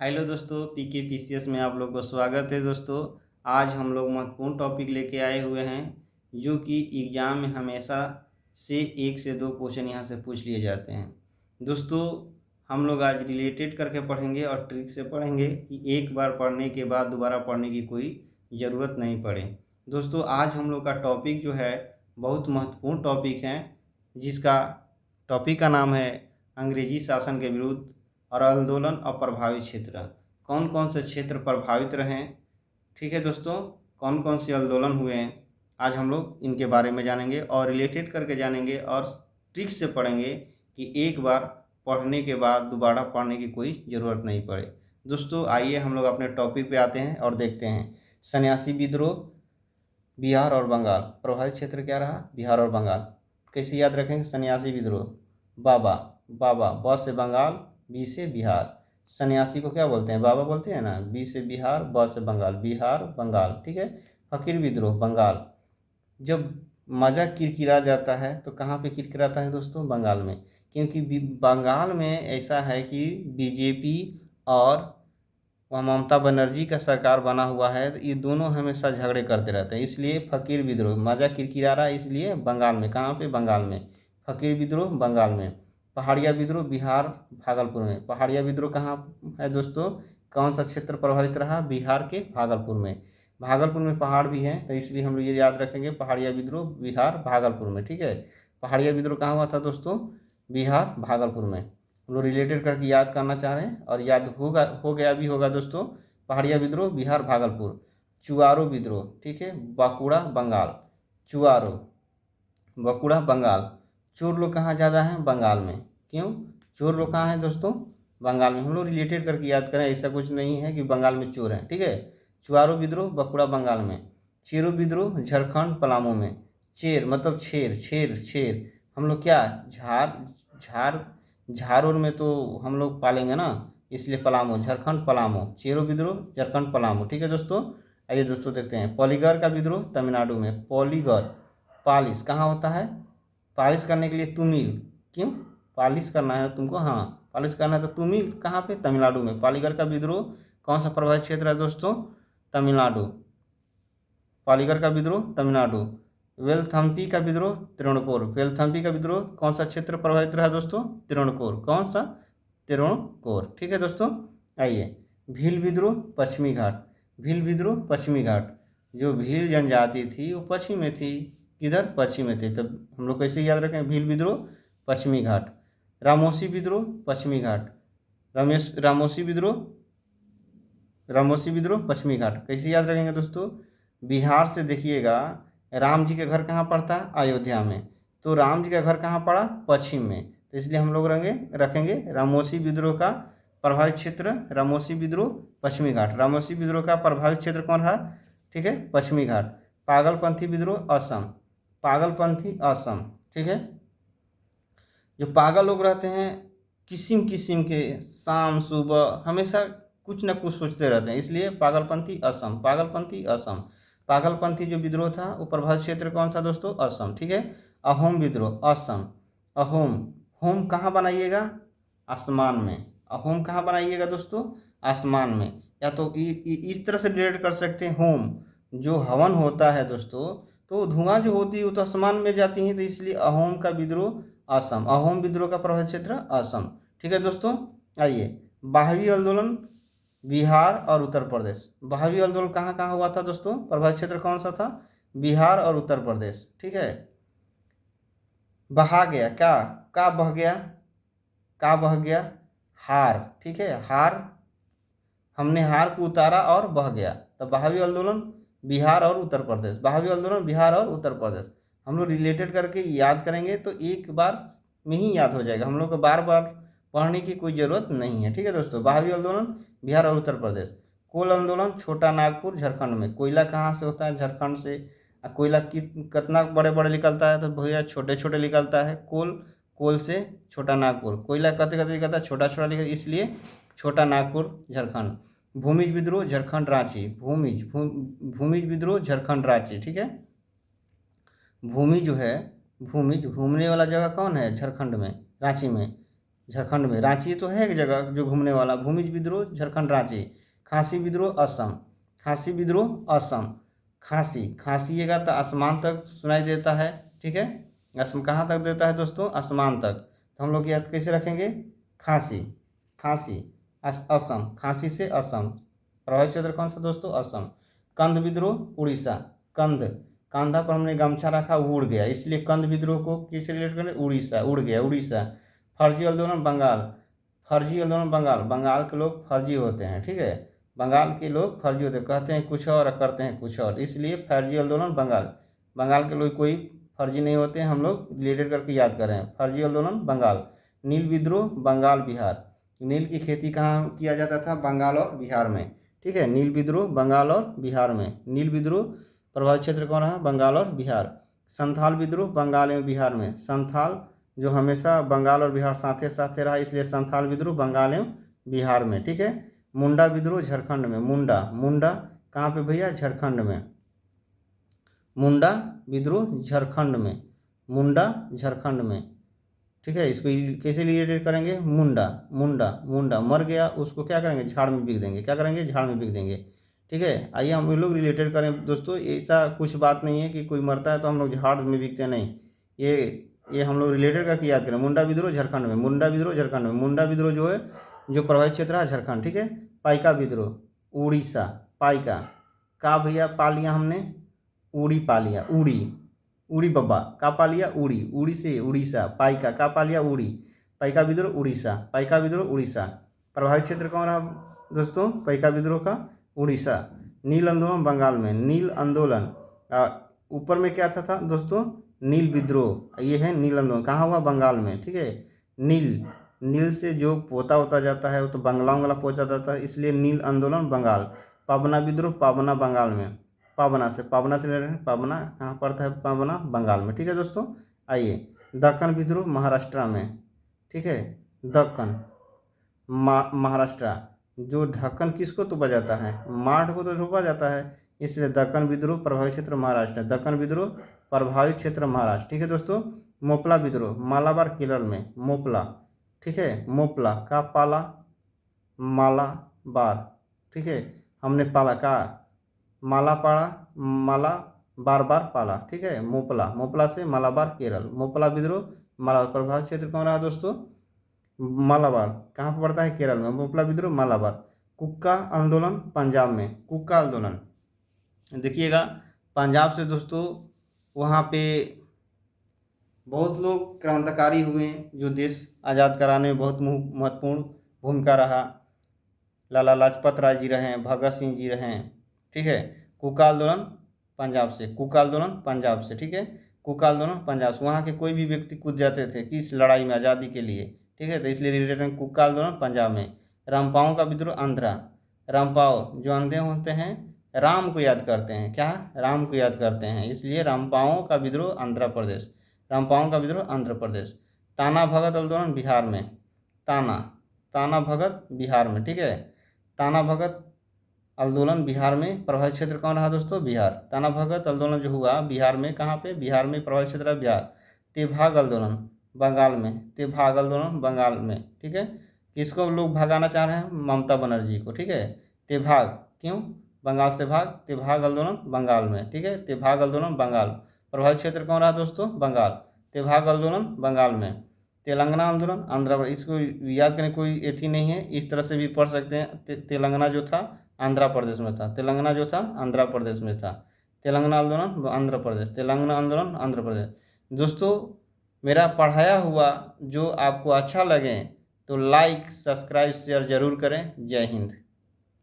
Hello दोस्तों, पीके PCS में आप लोग को स्वागत है। दोस्तों, आज हम लोग महत्वपूर्ण टॉपिक लेके आए हुए हैं जो कि एग्ज़ाम में हमेशा से 1 से 2 क्वेश्चन यहाँ से पूछ लिए जाते हैं। दोस्तों, हम लोग आज रिलेटेड करके पढ़ेंगे और ट्रिक से पढ़ेंगे कि एक बार पढ़ने के बाद दोबारा पढ़ने की कोई ज़रूरत नहीं पड़े। दोस्तों, आज हम लोग का टॉपिक जो है बहुत महत्वपूर्ण टॉपिक है, जिसका टॉपिक का नाम है अंग्रेजी शासन के विरुद्ध और आंदोलन और प्रभावित क्षेत्र। कौन कौन से क्षेत्र प्रभावित रहे, ठीक है दोस्तों, कौन कौन से आंदोलन हुए हैं, आज हम लोग इनके बारे में जानेंगे और रिलेटेड करके जानेंगे और ट्रिक से पढ़ेंगे कि एक बार पढ़ने के बाद दोबारा पढ़ने की कोई ज़रूरत नहीं पड़े। दोस्तों, आइए हम लोग अपने टॉपिक पे आते हैं और देखते हैं। सन्यासी विद्रोह, बिहार और बंगाल। प्रभावित क्षेत्र क्या रहा? बिहार और बंगाल। कैसे याद रखेंगे? सन्यासी विद्रोह, बाबा, बाबा, ब से बंगाल, बी से बिहार। सन्यासी को क्या बोलते हैं? बाबा बोलते हैं ना। बी से बिहार, ब से बंगाल, बिहार बंगाल, ठीक है। फकीर विद्रोह, बंगाल। जब मजा किरकिरा जाता है तो कहाँ पे किरकिराता है दोस्तों? बंगाल में। क्योंकि बंगाल में ऐसा है कि बीजेपी और वहाँ ममता बनर्जी का सरकार बना हुआ है, तो ये दोनों हमेशा झगड़े करते रहते हैं। इसलिए फकीर विद्रोह, मजा किरकिरा रहा है, इसलिए बंगाल में। कहाँ पे? बंगाल में। फकीर विद्रोह बंगाल में। पहाड़िया विद्रोह बिहार, भागलपुर में। पहाड़िया विद्रोह कहाँ है दोस्तों? कौन सा क्षेत्र प्रभावित रहा? बिहार के भागलपुर में। भागलपुर में पहाड़ भी हैं, तो इसलिए हम लोग ये याद रखेंगे, पहाड़िया विद्रोह बिहार भागलपुर में, ठीक है। पहाड़िया विद्रोह कहाँ हुआ था दोस्तों? बिहार भागलपुर में। हम लोग रिलेटेड करके याद करना चाह रहे हैं और याद होगा, हो गया भी होगा दोस्तों। पहाड़िया विद्रोह बिहार भागलपुर। चुआरो विद्रोह, ठीक है, बांकुड़ा बंगाल। चुआरो, बांकुड़ा बंगाल। चोर लोग कहाँ ज़्यादा हैं? बंगाल में। क्यों? चोर लोग कहाँ हैं दोस्तों? बंगाल में। हम लोग रिलेटेड करके याद करें, ऐसा कुछ नहीं है कि बंगाल में चोर हैं, ठीक है। चुआरो विद्रोह बांकुड़ा बंगाल में। चेरो विद्रोह झारखंड पलामू में। चेर मतलब छेर, छेर छेर। हम लोग क्या झार झार झारोर में तो हम लोग पालेंगे ना, इसलिए पलामू, झारखंड पलामू। चेरो विद्रोह झारखंड पलामू, ठीक है दोस्तों। आइए दोस्तों देखते हैं। पॉलीगर का विद्रोह तमिलनाडु में। पॉलीगर, पालिश कहाँ होता है? पालिश करने के लिए तुमिल। क्यों? पालिश करना है तुमको, हाँ, पालिश करना है तो तुमिल कहाँ पे? तमिलनाडु में। पालीगर का विद्रोह कौन सा प्रभावित क्षेत्र है दोस्तों? तमिलनाडु। पालीगर का विद्रोह तमिलनाडु। वेलथम्पी का विद्रोह त्रिकोणपुर। वेलथम्पी का विद्रोह कौन सा क्षेत्र प्रभावित रहा दोस्तों? त्रिकोणपुर। कौन सा? त्रिकोणपुर, ठीक है दोस्तों। आइए, भील विद्रोह पश्चिमी घाट। भील विद्रोह पश्चिमी घाट। जो भील जनजाति थी वो पश्चिम में थी। किधर? पश्चिम में थे। तब हम लोग कैसे याद रखें? भील विद्रोह पश्चिमी घाट। रामोसी विद्रोह पश्चिमी घाट। रामोसी विद्रोह, रामोसी विद्रोह पश्चिमी घाट। कैसे याद रखेंगे दोस्तों? बिहार से देखिएगा, राम जी का घर कहाँ पड़ता है? अयोध्या में। तो राम जी का घर कहाँ पड़ा? पश्चिम में। तो इसलिए हम लोग रखेंगे रामोसी विद्रोह का प्रभावित क्षेत्र, रामोसी विद्रोह पश्चिमी घाट। रामोसी विद्रोह का प्रभावित क्षेत्र कौन रहा? ठीक है, पश्चिमी घाट। पागलपंथी विद्रोह असम। पागलपंथी असम, ठीक है। जो पागल लोग रहते हैं, किस्म किस्म के, शाम सुबह हमेशा कुछ ना कुछ सोचते रहते हैं, इसलिए पागलपंथी असम। पागलपंथी असम। पागलपंथी जो विद्रोह था वो प्रभावित क्षेत्र कौन सा दोस्तों? असम, ठीक है। अहोम विद्रोह असम। अहोम, होम कहाँ बनाइएगा? आसमान में। अहोम कहाँ बनाइएगा दोस्तों? आसमान में। या तो इस तरह से रिलेट कर सकते हैं, होम जो हवन होता है दोस्तों, तो धुआं जो होती है वो तो आसमान में जाती है, तो इसलिए अहोम का विद्रोह असम। अहोम विद्रोह का प्रभावित क्षेत्र असम, ठीक है दोस्तों। आइए, बहावी आंदोलन बिहार और उत्तर प्रदेश। बहावी आंदोलन कहाँ कहाँ हुआ था दोस्तों? प्रभावित क्षेत्र कौन सा था? बिहार और उत्तर प्रदेश, ठीक है। बहा गया, क्या का बह गया? का बह गया? हार, ठीक है। हार, हमने हार को उतारा और बह गया। तो बहावी आंदोलन बिहार और उत्तर प्रदेश। बहावी आंदोलन बिहार और उत्तर प्रदेश। हम लोग रिलेटेड करके याद करेंगे तो एक बार में ही याद हो जाएगा, हम लोग को बार बार पढ़ने की कोई ज़रूरत नहीं है, ठीक है दोस्तों। बहावी आंदोलन बिहार और उत्तर प्रदेश। कोल आंदोलन छोटा नागपुर झारखंड में। कोयला कहाँ से होता है? झारखंड से। कोयला कितना बड़े बड़े निकलता है? तो भैया छोटे छोटे निकलता है। कोल, कोल से छोटा नागपुर। कोयला कते कते निकलता है? छोटा छोटा निकलता है, इसलिए छोटा नागपुर झारखंड। भूमिज विद्रोह झारखंड रांची। भूमिज विद्रोह झारखंड रांची, ठीक है। भूमि जो है, भूमिज घूमने वाला जगह कौन है? झारखंड में, रांची में। झारखंड में। रांची तो है एक जगह जो घूमने वाला। भूमिज विद्रोह झारखंड रांची। खासी विद्रोह असम। खासी विद्रोह असम। खासी खासीएगा तो आसमान तक सुनाई देता है, ठीक है। असम कहाँ तक देता है दोस्तों? आसमान तक। तो हम लोग याद कैसे रखेंगे? खासी खासी असम, खासी से असम। प्रभावित क्षेत्र कौन सा दोस्तों? असम। कंद विद्रोह उड़ीसा। कंध, कंधा पर हमने गमछा रखा, उड़ गया, इसलिए कंद विद्रोह को किससे रिलेट करें? उड़ीसा, उड़ गया, उड़ीसा। फर्जी आंदोलन बंगाल। फर्जी आंदोलन बंगाल, बंगाल के लोग फर्जी होते हैं, ठीक है। बंगाल के लोग फर्जी होते हैं, कहते हैं कुछ और करते हैं कुछ और, इसलिए फर्जी आंदोलन बंगाल। बंगाल के लोग कोई फर्जी नहीं होते हैं, हम लोग रिलेटेड करके याद कर रहे हैं। फर्जी आंदोलन बंगाल। नील विद्रोह बंगाल बिहार। नील की खेती कहाँ किया जाता था? बंगाल और बिहार में, ठीक है। नील विद्रोह बंगाल और बिहार में। नील विद्रोह प्रभावित क्षेत्र कौन रहा? बंगाल और बिहार। संथाल विद्रोह बंगाल एवं बिहार में। संथाल जो हमेशा बंगाल और बिहार साथे साथे रहा, इसलिए संथाल विद्रोह बंगाल एवं बिहार में, ठीक है। मुंडा विद्रोह झारखंड में। मुंडा, मुंडा कहाँ पे भैया? झारखंड में। मुंडा विद्रोह झारखंड में। मुंडा झारखंड में, ठीक है। इसको कैसे रिलेटेड करेंगे? मुंडा, मुंडा, मुंडा मर गया, उसको क्या करेंगे? झाड़ में बिक देंगे। क्या करेंगे? झाड़ में बिक देंगे, ठीक है। आइए हम लोग रिलेटेड करें दोस्तों। ऐसा कुछ बात नहीं है कि कोई मरता है तो हम लोग झाड़ में बिकते हैं, नहीं। ये हम लोग रिलेटेड करके याद करें। मुंडा विद्रोह झारखंड में। मुंडा विद्रोह झारखंड में। मुंडा विद्रोह जो है, जो प्रभावित क्षेत्र है झारखंड, ठीक है। पाइका विद्रोह उड़ीसा। पाइका का भैया पा लिया हमने? उड़ी पा लिया, उड़ी, उड़ी बब्बा का पा लिया? उड़ी, उड़ी से उड़ीसा। पाइका का पा लिया? उड़ी। पाइका विद्रोह उड़ीसा। पाइका विद्रोह उड़ीसा। प्रभावित क्षेत्र कौन रहा दोस्तों? पाइका विद्रोह का उड़ीसा। नील आंदोलन बंगाल में। नील आंदोलन ऊपर में क्या था दोस्तों? नील विद्रोह। ये है नील आंदोलन, कहाँ हुआ? बंगाल में, ठीक है। नील, नील से जो पोता होता जाता है वो तो बंगला उंगला पहुँचा जाता है, इसलिए नील आंदोलन बंगाल। पाबना विद्रोह पाबना बंगाल में। पाबना से ले रहे हैं। पाबना कहाँ पड़ता है? पाबना बंगाल में, ठीक है दोस्तों। आइए, दक्कन विद्रोह महाराष्ट्र में, ठीक है। दक्कन महाराष्ट्र। जो ढक्कन किसको तोपा जाता है? माठ को तो तोपा जाता है, इसलिए दक्कन विद्रोह प्रभावित क्षेत्र महाराष्ट्र। दक्कन विद्रोह प्रभावित क्षेत्र महाराष्ट्र, ठीक है दोस्तों। मोपला विद्रोह मालाबार केरल में। मोपला, ठीक है। मोपला का पाला? मालाबार, ठीक है। हमने पाला का माला पाड़ा, माला बार बार पाला, ठीक है। मोपला, मोपला से मालाबार केरल। मोपला विद्रोह मालाबार। प्रभावित क्षेत्र कौन रहा दोस्तों? मालाबार। कहाँ पर पड़ता है? केरल में। मोपला विद्रोह मालाबार। कुक्का आंदोलन पंजाब में। कुक्का आंदोलन देखिएगा, पंजाब से दोस्तों वहाँ पे बहुत लोग क्रांतिकारी हुए हैं, जो देश आज़ाद कराने में बहुत महत्वपूर्ण भूमिका रहा। लाला लाजपत राय जी रहे, भगत सिंह जी रहे, ठीक है। कुका आंदोलन पंजाब से। कुका आंदोलन पंजाब से, ठीक है। कुका आंदोलन पंजाब से। वहाँ के कोई भी व्यक्ति कूद जाते थे किस लड़ाई में? आज़ादी के लिए, ठीक है। तो इसलिए रिलेटेड कुका आंदोलन पंजाब में। रामपाओं का विद्रोह आंध्रा। रामपाओ जो अंधे होते हैं राम को याद करते हैं, क्या? राम को याद करते हैं, इसलिए रामपाओं का विद्रोह आंध्र प्रदेश। रामपाओं का विद्रोह आंध्र प्रदेश। ताना भगत आंदोलन बिहार में। ताना भगत बिहार में, ठीक है। ताना भगत आंदोलन बिहार में। प्रभावित क्षेत्र कौन रहा दोस्तों? बिहार। ताना भगत आंदोलन जो हुआ बिहार में, कहाँ पे? बिहार में। प्रभावित क्षेत्र है बिहार। तेभाग आंदोलन बंगाल में। तेभाग आंदोलन बंगाल में, ठीक है। किसको लोग भगाना चाह रहे हैं? ममता बनर्जी को, ठीक है। तेभाग क्यों? बंगाल से भाग। तेभाग आंदोलन बंगाल में, ठीक है। तेभाग आंदोलन बंगाल। प्रभावित क्षेत्र कौन रहा दोस्तों? बंगाल। तेभाग आंदोलन बंगाल में। तेलंगाना आंदोलन आंध्र प्रदेश। इसको याद करने कोई एथी नहीं है, इस तरह से भी पढ़ सकते हैं। तेलंगाना जो था आंध्र प्रदेश में था। तेलंगाना जो था आंध्र प्रदेश में था। तेलंगाना आंदोलन आंध्र प्रदेश। तेलंगाना आंदोलन आंध्र प्रदेश। दोस्तों मेरा पढ़ाया हुआ जो आपको अच्छा लगे तो लाइक सब्सक्राइब शेयर जरूर करें। जय हिंद।